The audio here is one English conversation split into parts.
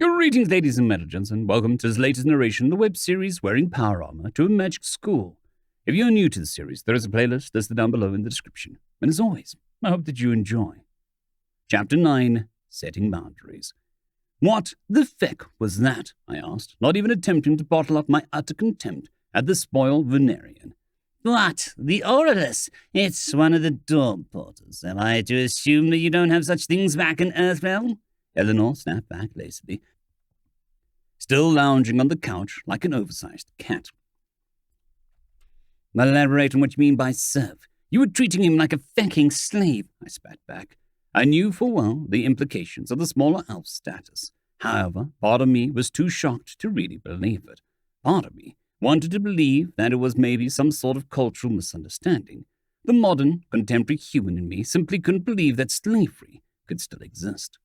Greetings, ladies and gentlemen, and welcome to this latest narration in the web series Wearing Power Armor to a Magic School. If you're new to the series, there is a playlist listed down below in the description. And as always, I hope that you enjoy. Chapter 9, Setting Boundaries. What the feck was that? I asked, not even attempting to bottle up my utter contempt at the spoiled Venerian. What? The Aurelus? It's one of the dorm porters. Am I to assume that you don't have such things back in Earthrealm? Eleanor snapped back lazily, still lounging on the couch like an oversized cat. Elaborate on what you mean by serve. You were treating him like a fecking slave, I spat back. I knew full well the implications of the smaller elf's status. However, part of me was too shocked to really believe it. Part of me wanted to believe that it was maybe some sort of cultural misunderstanding. The modern, contemporary human in me simply couldn't believe that slavery could still exist.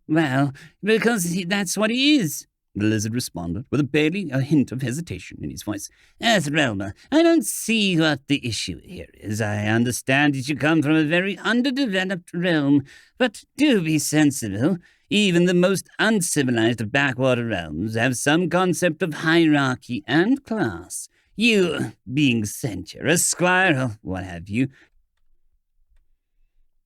Well, because that's what he is, the lizard responded, with barely a hint of hesitation in his voice. Earthrealmer, I don't see what the issue here is. I understand that you come from a very underdeveloped realm, but do be sensible. Even the most uncivilized of backwater realms have some concept of hierarchy and class. You, being sent here, a squire or what have you,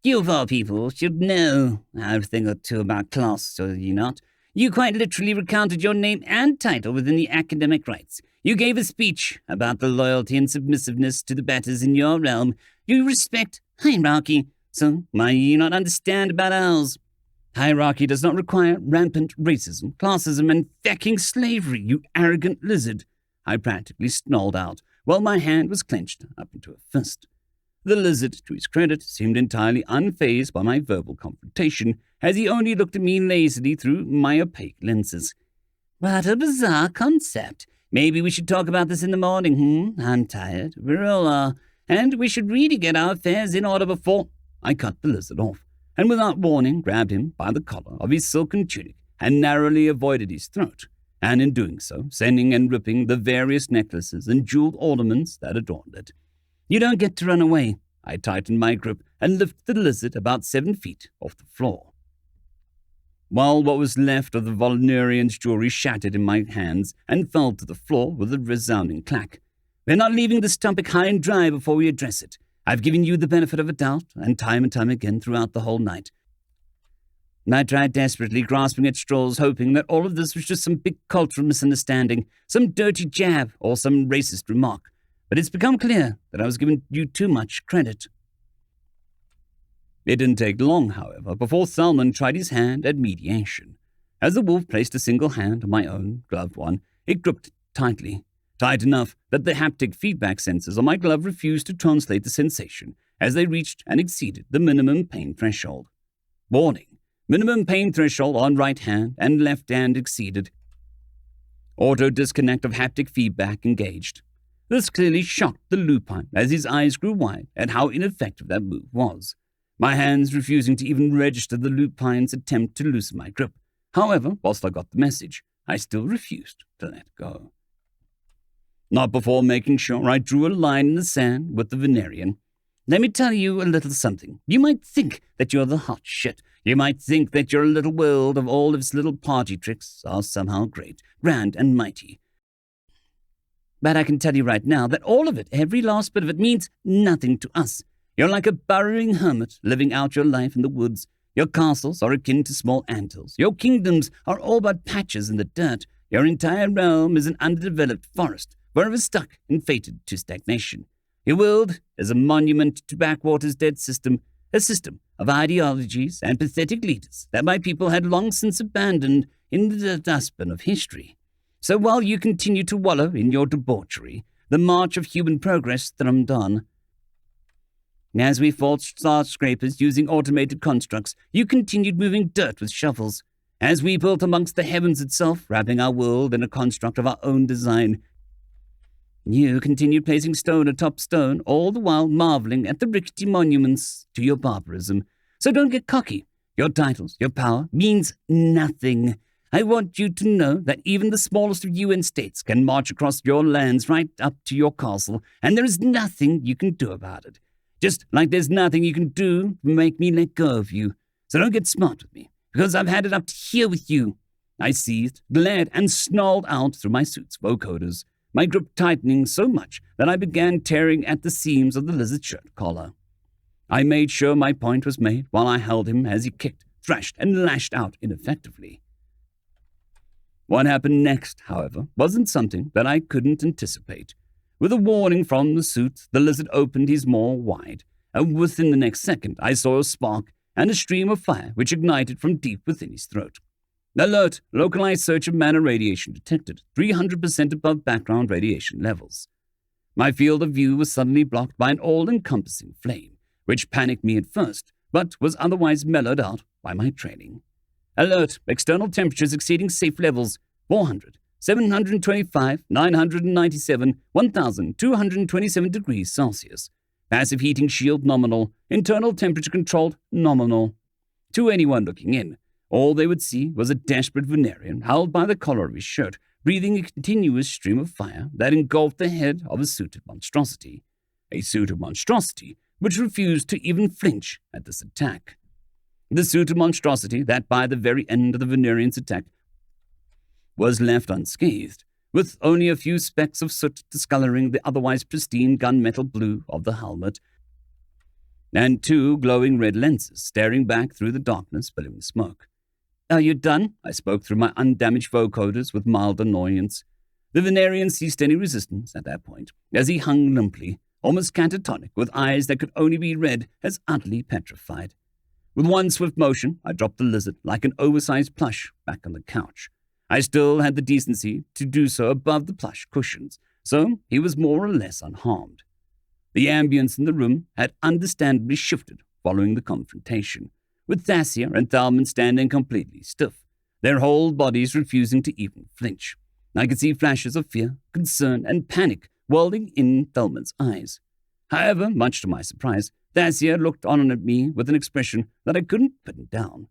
you of all people should know a thing or two about class, should you not? You quite literally recounted your name and title within the academic rites. You gave a speech about the loyalty and submissiveness to the betters in your realm. You respect hierarchy, so why do you not understand about ours? Hierarchy does not require rampant racism, classism, and fecking slavery, you arrogant lizard, I practically snarled out, while my hand was clenched up into a fist. The lizard, to his credit, seemed entirely unfazed by my verbal confrontation, as he only looked at me lazily through my opaque lenses. What a bizarre concept. Maybe we should talk about this in the morning, I'm tired. We all are. And we should really get our affairs in order before... I cut the lizard off, and without warning grabbed him by the collar of his silken tunic and narrowly avoided his throat, and in doing so, sending and ripping the various necklaces and jeweled ornaments that adorned it. You don't get to run away. I tightened my grip and lifted the lizard about 7 feet off the floor. While what was left of the Volnerian's jewelry shattered in my hands and fell to the floor with a resounding clack. We're not leaving this topic high and dry before we address it. I've given you the benefit of a doubt, and time again throughout the whole night. I tried desperately, grasping at straws, hoping that all of this was just some big cultural misunderstanding, some dirty jab, or some racist remark. But it's become clear that I was giving you too much credit. It didn't take long, however, before Salmon tried his hand at mediation. As the wolf placed a single hand on my own gloved one, it gripped tightly, tight enough that the haptic feedback sensors on my glove refused to translate the sensation as they reached and exceeded the minimum pain threshold. Warning: minimum pain threshold on right hand and left hand exceeded. Auto disconnect of haptic feedback engaged. This clearly shocked the lupine as his eyes grew wide at how ineffective that move was, my hands refusing to even register the lupine's attempt to loosen my grip. However, whilst I got the message, I still refused to let go. Not before making sure I drew a line in the sand with the Venerian. Let me tell you a little something. You might think that you're the hot shit. You might think that your little world of all of its little party tricks are somehow great, grand, and mighty. But I can tell you right now that all of it, every last bit of it, means nothing to us. You're like a burrowing hermit living out your life in the woods. Your castles are akin to small anthills. Your kingdoms are all but patches in the dirt. Your entire realm is an underdeveloped forest, forever stuck and fated to stagnation. Your world is a monument to Backwater's dead system, a system of ideologies and pathetic leaders that my people had long since abandoned in the dustbin of history. So while you continue to wallow in your debauchery, the march of human progress thrummed on. As we fought star scrapers using automated constructs, you continued moving dirt with shovels. As we built amongst the heavens itself, wrapping our world in a construct of our own design, you continued placing stone atop stone, all the while marveling at the rickety monuments to your barbarism. So don't get cocky. Your titles, your power, means nothing. I want you to know that even the smallest of UN states can march across your lands right up to your castle, and there is nothing you can do about it. Just like there's nothing you can do to make me let go of you. So don't get smart with me, because I've had it up to here with you. I seethed, glared, and snarled out through my suit's vocoders, my grip tightening so much that I began tearing at the seams of the lizard shirt collar. I made sure my point was made while I held him as he kicked, thrashed, and lashed out ineffectively. What happened next, however, wasn't something that I couldn't anticipate. With a warning from the suit, the lizard opened his maw wide, and within the next second I saw a spark and a stream of fire which ignited from deep within his throat. Alert! Localized search of mana radiation detected, 300% above background radiation levels. My field of view was suddenly blocked by an all-encompassing flame, which panicked me at first, but was otherwise mellowed out by my training. Alert! External temperatures exceeding safe levels, 400, 725, 997, 1,227 degrees Celsius. Passive heating shield nominal, internal temperature controlled nominal. To anyone looking in, all they would see was a desperate Venerian held by the collar of his shirt, breathing a continuous stream of fire that engulfed the head of a suited monstrosity. A suited monstrosity which refused to even flinch at this attack. The suited monstrosity that by the very end of the Venerian's attack was left unscathed, with only a few specks of soot discoloring the otherwise pristine gunmetal blue of the helmet, and 2 glowing red lenses staring back through the darkness billowing smoke. "Are you done?" I spoke through my undamaged vocoders with mild annoyance. The Venerian ceased any resistance at that point, as he hung limply, almost catatonic, with eyes that could only be read as utterly petrified. With one swift motion, I dropped the lizard like an oversized plush back on the couch. I still had the decency to do so above the plush cushions, so he was more or less unharmed. The ambience in the room had understandably shifted following the confrontation, with Thassia and Thalman standing completely stiff, their whole bodies refusing to even flinch. I could see flashes of fear, concern, and panic welding in Thalman's eyes. However, much to my surprise, Thassia looked on at me with an expression that I couldn't put down.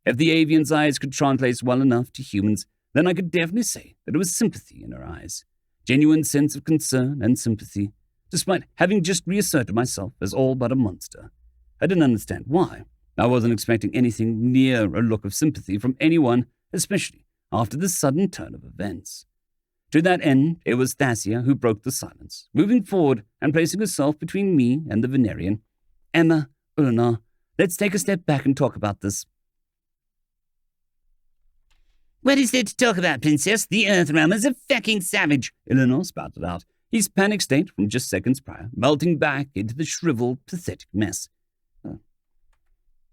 If the avian's eyes could translate well enough to humans, then I could definitely say that it was sympathy in her eyes. Genuine sense of concern and sympathy, despite having just reasserted myself as all but a monster. I didn't understand why. I wasn't expecting anything near a look of sympathy from anyone, especially after the sudden turn of events. To that end, it was Thassia who broke the silence, moving forward and placing herself between me and the Venerian. "Emma, Ulnar, let's take a step back and talk about this." "What is there to talk about, Princess? The Earthrealm is a fucking savage," Eleanor spouted out, his panic state from just seconds prior melting back into the shriveled, pathetic mess.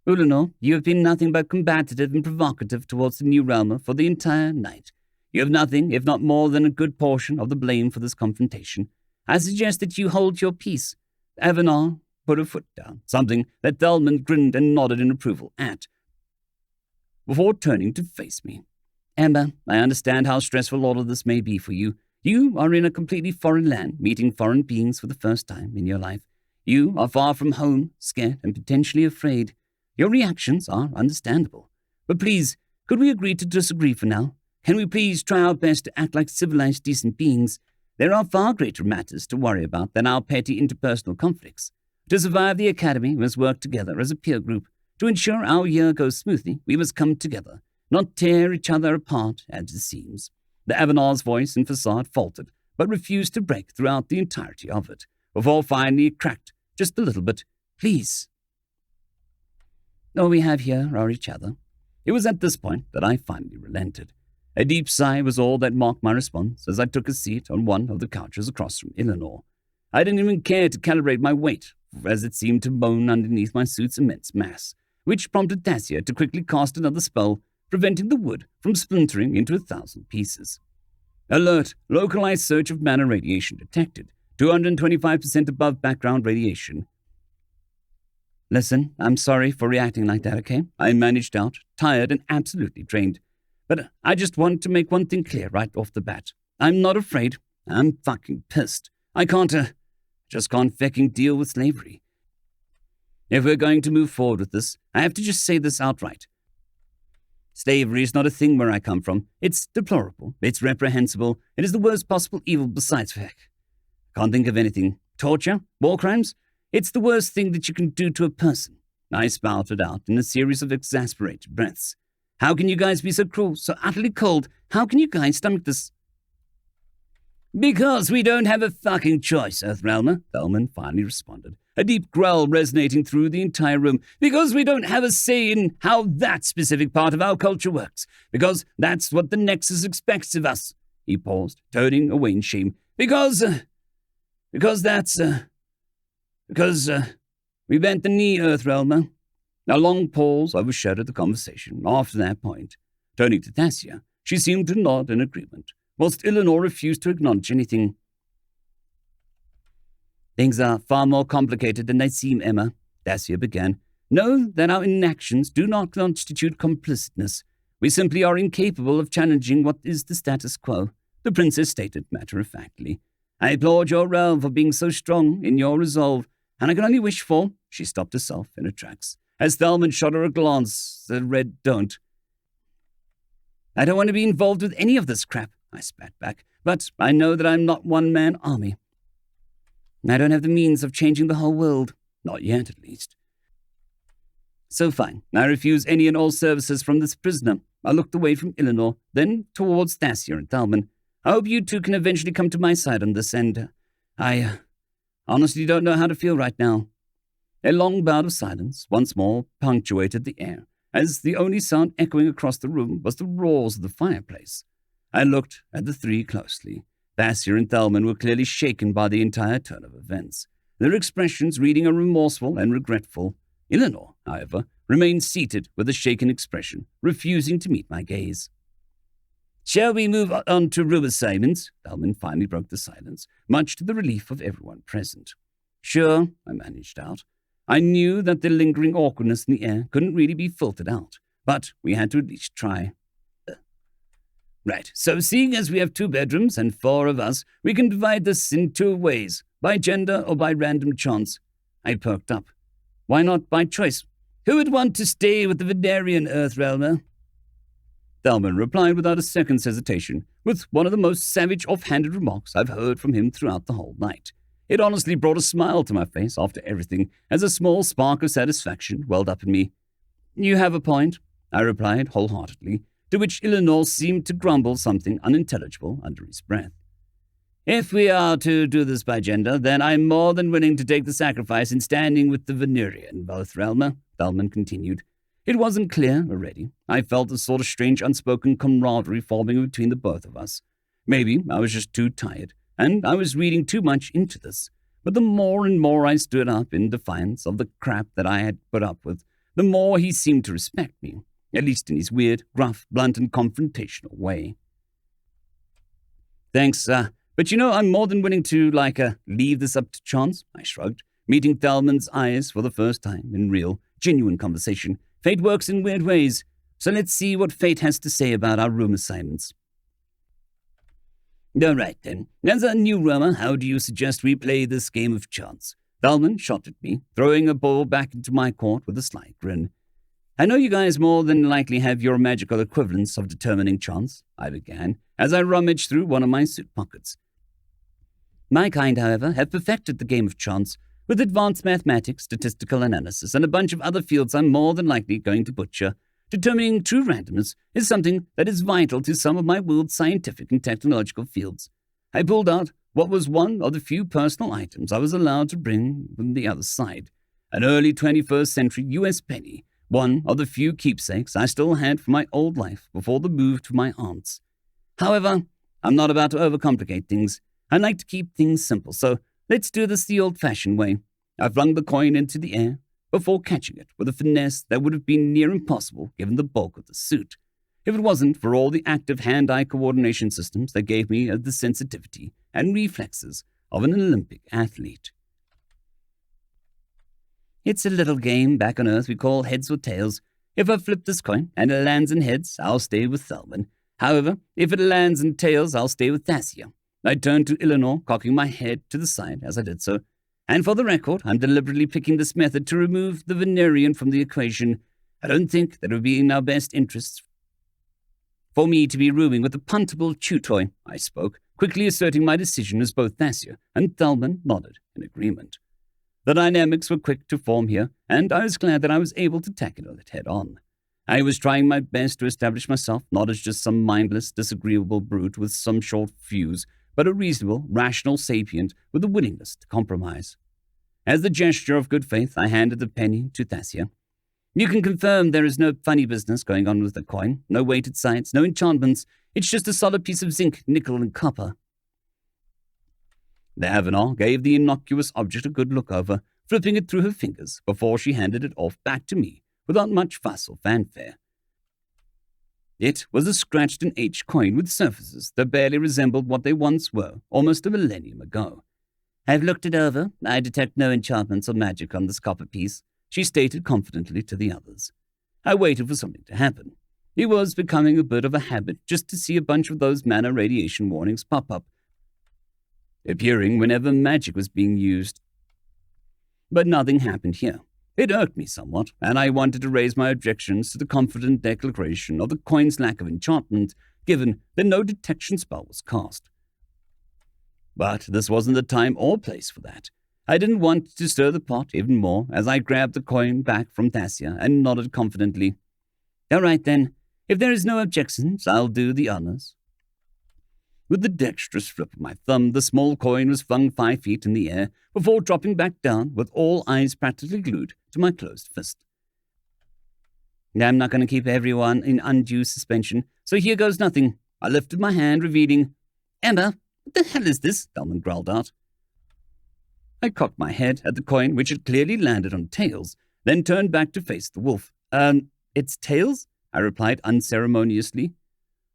"Ulanor, you have been nothing but combative and provocative towards the new realmer for the entire night. You have nothing, if not more than a good portion of the blame for this confrontation. I suggest that you hold your peace." Avanar put her foot down, something that Thalman grinned and nodded in approval at, before turning to face me. "Amber, I understand how stressful all of this may be for you. You are in a completely foreign land, meeting foreign beings for the first time in your life. You are far from home, scared, and potentially afraid. Your reactions are understandable. But please, could we agree to disagree for now? Can we please try our best to act like civilized, decent beings? There are far greater matters to worry about than our petty interpersonal conflicts. To survive the Academy, we must work together as a peer group. To ensure our year goes smoothly, we must come together, not tear each other apart at the seams." The Avanar's voice and facade faltered, but refused to break throughout the entirety of it, before finally it cracked just a little bit. "Please." All we have here are each other. It was at this point that I finally relented. A deep sigh was all that marked my response as I took a seat on one of the couches across from Eleanor. I didn't even care to calibrate my weight, as it seemed to moan underneath my suit's immense mass, which prompted Thassia to quickly cast another spell, preventing the wood from splintering into 1,000 pieces. "Alert! Localized search of mana radiation detected, 225% above background radiation." "Listen, I'm sorry for reacting like that, okay?" I managed out, tired and absolutely drained. "But I just want to make one thing clear right off the bat. I'm not afraid. I'm fucking pissed. I just can't fucking deal with slavery. If we're going to move forward with this, I have to just say this outright. Slavery is not a thing where I come from. It's deplorable. It's reprehensible. It is the worst possible evil besides heck. Can't think of anything. Torture? War crimes? It's the worst thing that you can do to a person." I spouted out in a series of exasperated breaths. How can you guys be so cruel, so utterly cold? How can you guys stomach this? Because we don't have a fucking choice, Earthrealmer, Thelman finally responded, a deep growl resonating through the entire room. Because we don't have a say in how that specific part of our culture works. Because that's what the Nexus expects of us. He paused, turning away in shame. Because we bent the knee, Earthrealmer. A long pause overshadowed the conversation after that point. Turning to Thassia, she seemed to nod in agreement, whilst Eleanor refused to acknowledge anything. Things are far more complicated than they seem, Emma, Thassia began. Know that our inactions do not constitute complicitness. We simply are incapable of challenging what is the status quo, the princess stated matter-of-factly. I applaud your realm for being so strong in your resolve, and I can only wish for— She stopped herself in her tracks, as Thelman shot her a glance that read, "Don't." I don't want to be involved with any of this crap, I spat back, but I know that I'm not one-man army. I don't have the means of changing the whole world. Not yet, at least. So fine, I refuse any and all services from this prisoner. I looked away from Eleanor, then towards Thassia and Thelman. I hope you two can eventually come to my side on this, and I honestly don't know how to feel right now. A long bout of silence once more punctuated the air, as the only sound echoing across the room was the roars of the fireplace. I looked at the three closely. Thassia and Thelman were clearly shaken by the entire turn of events, their expressions reading a remorseful and regretful. Eleanor, however, remained seated with a shaken expression, refusing to meet my gaze. Shall we move on to room assignments? Thelman finally broke the silence, much to the relief of everyone present. Sure, I managed out. I knew that the lingering awkwardness in the air couldn't really be filtered out, but we had to at least try. Right, so seeing as we have 2 bedrooms and 4 of us, we can divide this in 2 ways, by gender or by random chance. I perked up. Why not by choice? Who would want to stay with the Venerian Earthrealmer? Thelman replied without a second's hesitation, with one of the most savage off-handed remarks I've heard from him throughout the whole night. It honestly brought a smile to my face after everything, as a small spark of satisfaction welled up in me. You have a point, I replied wholeheartedly, to which Eleanor seemed to grumble something unintelligible under his breath. If we are to do this by gender, then I'm more than willing to take the sacrifice in standing with the Venerian Earthrealmer, Thelman continued. It wasn't clear already. I felt a sort of strange unspoken camaraderie forming between the both of us. Maybe I was just too tired, and I was reading too much into this. But the more and more I stood up in defiance of the crap that I had put up with, the more he seemed to respect me, at least in his weird, gruff, blunt, and confrontational way. Thanks, but I'm more than willing to, leave this up to chance, I shrugged, meeting Thelman's eyes for the first time in real, genuine conversation. Fate works in weird ways, so let's see what fate has to say about our room assignments. All right, then. As a new roamer, how do you suggest we play this game of chance? Thelman shot at me, throwing a ball back into my court with a sly grin. I know you guys more than likely have your magical equivalents of determining chance, I began, as I rummaged through one of my suit pockets. My kind, however, have perfected the game of chance, with advanced mathematics, statistical analysis, and a bunch of other fields I'm more than likely going to butcher. Determining true randomness is something that is vital to some of my world's scientific and technological fields. I pulled out what was one of the few personal items I was allowed to bring from the other side, an early 21st century U.S. penny, one of the few keepsakes I still had from my old life before the move to my aunt's. However, I'm not about to overcomplicate things. I like to keep things simple, so let's do this the old-fashioned way. I flung the coin into the air before catching it with a finesse that would have been near impossible given the bulk of the suit, if it wasn't for all the active hand-eye coordination systems that gave me the sensitivity and reflexes of an Olympic athlete. It's a little game back on Earth we call heads or tails. If I flip this coin and it lands in heads, I'll stay with Thelman. However, if it lands in tails, I'll stay with Thassia. I turned to Eleanor, cocking my head to the side as I did so. And for the record, I'm deliberately picking this method to remove the Venerian from the equation. I don't think that it would be in our best interests for me to be rooming with a puntable chew toy, I spoke, quickly asserting my decision as both Thassia and Thelman nodded in agreement. The dynamics were quick to form here, and I was glad that I was able to tackle it head on. I was trying my best to establish myself not as just some mindless, disagreeable brute with some short fuse, but a reasonable, rational sapient with a willingness to compromise. As the gesture of good faith, I handed the penny to Thasia. You can confirm there is no funny business going on with the coin, no weighted sights, no enchantments. It's just a solid piece of zinc, nickel, and copper. The Avenant gave the innocuous object a good look over, flipping it through her fingers before she handed it off back to me, without much fuss or fanfare. It was a scratched and aged coin with surfaces that barely resembled what they once were, almost a millennium ago. I've looked it over. I detect no enchantments or magic on this copper piece, she stated confidently to the others. I waited for something to happen. It was becoming a bit of a habit just to see a bunch of those mana radiation warnings pop up, appearing whenever magic was being used. But nothing happened here. It irked me somewhat, and I wanted to raise my objections to the confident declaration of the coin's lack of enchantment, given that no detection spell was cast. But this wasn't the time or place for that. I didn't want to stir the pot even more as I grabbed the coin back from Thasia and nodded confidently. All right, then. If there is no objections, I'll do the honors. With the dexterous flip of my thumb, the small coin was flung 5 feet in the air before dropping back down with all eyes practically glued to my closed fist. I'm not going to keep everyone in undue suspension, so here goes nothing. I lifted my hand, revealing, Emma, what the hell is this? Delman growled out. I cocked my head at the coin, which had clearly landed on tails, then turned back to face the wolf. It's tails? I replied unceremoniously.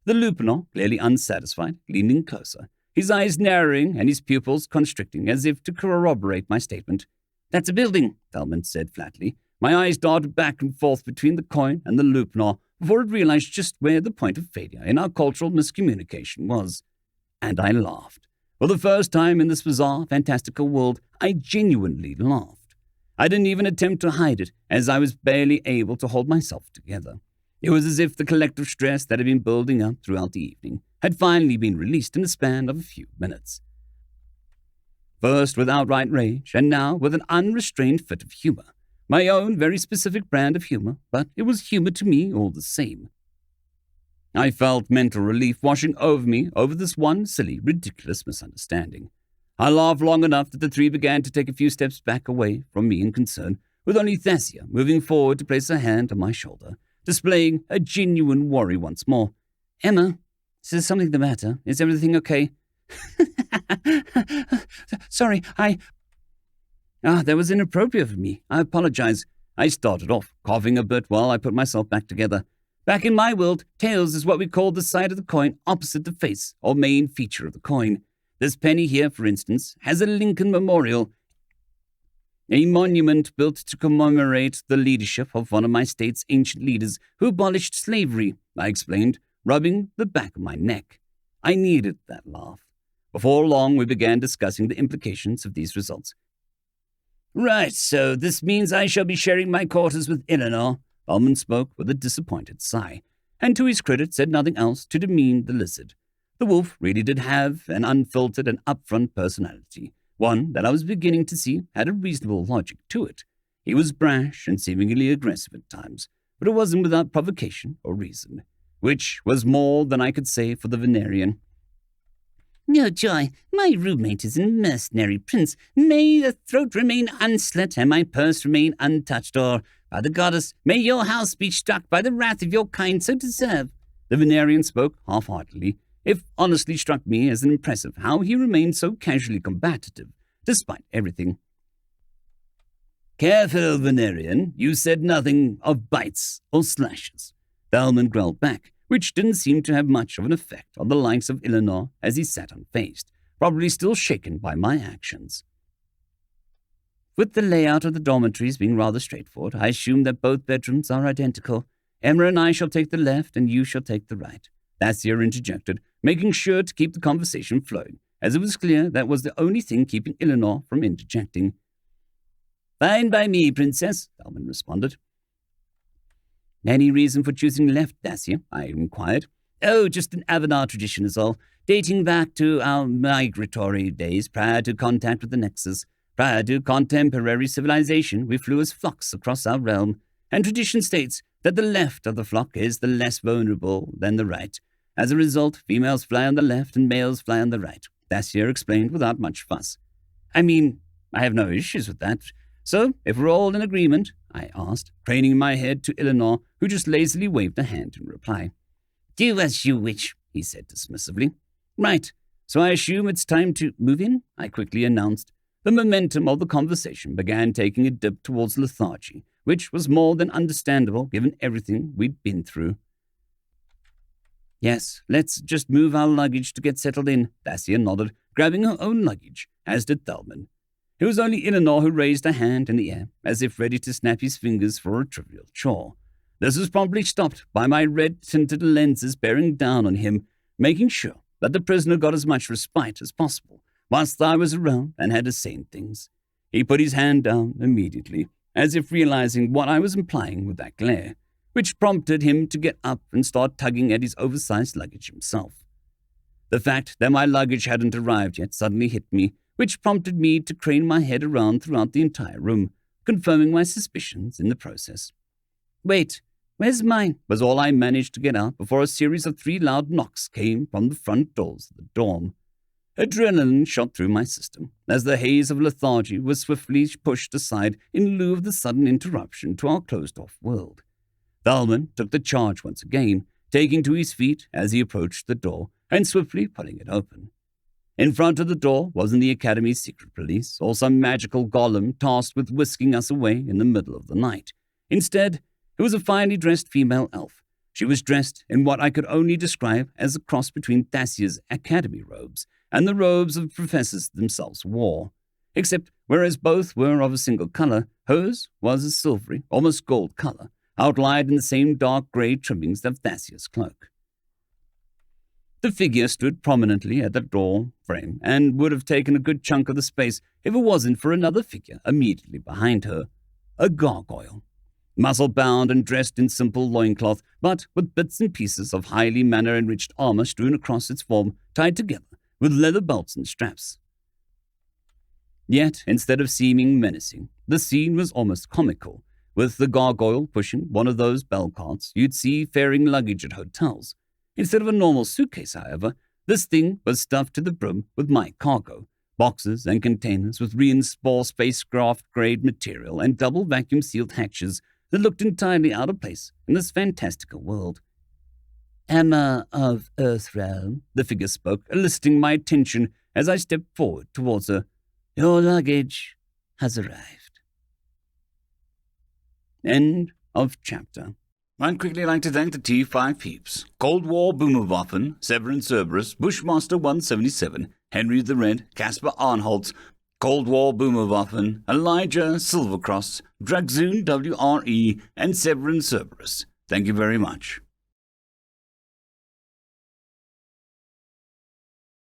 The Lupinar, clearly unsatisfied, leaned in closer, his eyes narrowing and his pupils constricting as if to corroborate my statement. That's a building, Delman said flatly. My eyes darted back and forth between the coin and the Lupinar before it realized just where the point of failure in our cultural miscommunication was. And I laughed. For the first time in this bizarre, fantastical world, I genuinely laughed. I didn't even attempt to hide it, as I was barely able to hold myself together. It was as if the collective stress that had been building up throughout the evening had finally been released in the span of a few minutes. First with outright rage, and now with an unrestrained fit of humor. My own very specific brand of humor, but it was humor to me all the same. I felt mental relief washing over me over this one silly, ridiculous misunderstanding. I laughed long enough that the three began to take a few steps back away from me in concern, with only Thasia moving forward to place her hand on my shoulder, displaying a genuine worry once more. Emma, is there something the matter? Is everything okay? Sorry, that was inappropriate of me. I apologize. I started off, coughing a bit while I put myself back together. Back in my world, tails is what we call the side of the coin opposite the face, or main feature of the coin. This penny here, for instance, has a Lincoln Memorial, a monument built to commemorate the leadership of one of my state's ancient leaders who abolished slavery, I explained, rubbing the back of my neck. I needed that laugh. Before long, we began discussing the implications of these results. Right, so this means I shall be sharing my quarters with Eleanor, Ullman spoke with a disappointed sigh, and to his credit said nothing else to demean the lizard. The wolf really did have an unfiltered and upfront personality, one that I was beginning to see had a reasonable logic to it. He was brash and seemingly aggressive at times, but it wasn't without provocation or reason, which was more than I could say for the Venerian. No joy, my roommate is a mercenary prince. May the throat remain unslit and my purse remain untouched, or, by the goddess, may your house be struck by the wrath of your kind so deserve. The Venerian spoke half-heartedly. It honestly struck me as impressive how he remained so casually combative, despite everything. Careful, Venerian, you said nothing of bites or slashes. Thalman growled back, which didn't seem to have much of an effect on the likes of Eleanor as he sat unfazed, probably still shaken by my actions. With the layout of the dormitories being rather straightforward, I assume that both bedrooms are identical. Emma and I shall take the left, and you shall take the right. Thasia interjected, making sure to keep the conversation flowing, as it was clear that was the only thing keeping Eleanor from interjecting. Fine by me, Princess, Thalman responded. Any reason for choosing left, Thasia? I inquired. Oh, just an Avanar tradition is all, dating back to our migratory days prior to contact with the Nexus. Prior to contemporary civilization, we flew as flocks across our realm, and tradition states that the left of the flock is the less vulnerable than the right. As a result, females fly on the left and males fly on the right, Dacier explained without much fuss. I mean, I have no issues with that. So, if we're all in agreement, I asked, craning my head to Eleanor, who just lazily waved a hand in reply. Do as you wish, he said dismissively. Right, so I assume it's time to move in, I quickly announced. The momentum of the conversation began taking a dip towards lethargy, which was more than understandable given everything we'd been through. Yes, let's just move our luggage to get settled in, Dacier nodded, grabbing her own luggage, as did Thelman. It was only Eleanor who raised a hand in the air, as if ready to snap his fingers for a trivial chore. This was promptly stopped by my red-tinted lenses bearing down on him, making sure that the prisoner got as much respite as possible, whilst I was around and had to say things. He put his hand down immediately, as if realizing what I was implying with that glare, which prompted him to get up and start tugging at his oversized luggage himself. The fact that my luggage hadn't arrived yet suddenly hit me, which prompted me to crane my head around throughout the entire room, confirming my suspicions in the process. Wait, where's mine? Was all I managed to get out before a series of 3 loud knocks came from the front doors of the dorm. Adrenaline shot through my system, as the haze of lethargy was swiftly pushed aside in lieu of the sudden interruption to our closed-off world. Thelman took the charge once again, taking to his feet as he approached the door and swiftly pulling it open. In front of the door wasn't the Academy's secret police or some magical golem tasked with whisking us away in the middle of the night. Instead, it was a finely dressed female elf. She was dressed in what I could only describe as a cross between Dacier's academy robes and the robes of professors themselves wore. Except, whereas both were of a single color, hers was a silvery, almost gold color, outlined in the same dark grey trimmings of Dacier's cloak. The figure stood prominently at the door frame and would have taken a good chunk of the space if it wasn't for another figure immediately behind her, a gargoyle. Muscle-bound and dressed in simple loincloth, but with bits and pieces of highly mana-enriched armor strewn across its form, tied together with leather belts and straps. Yet, instead of seeming menacing, the scene was almost comical, with the gargoyle pushing one of those bell carts you'd see ferrying luggage at hotels. Instead of a normal suitcase, however, this thing was stuffed to the brim with my cargo, boxes and containers with reinforced spacecraft-grade material and double vacuum-sealed hatches that looked entirely out of place in this fantastical world. Emma of Earthrealm, the figure spoke, eliciting my attention as I stepped forward towards her. Your luggage has arrived. End of chapter. I'd quickly like to thank the T5 peeps: Cold War Boomerwaffen, Severin Cerberus, Bushmaster 177, HenryTheRed, Casper Arnholtz, Cold War Boomerwaffen, Elijah Silvercross, Dragzoon W.R.E, and Severin Cerberus. Thank you very much.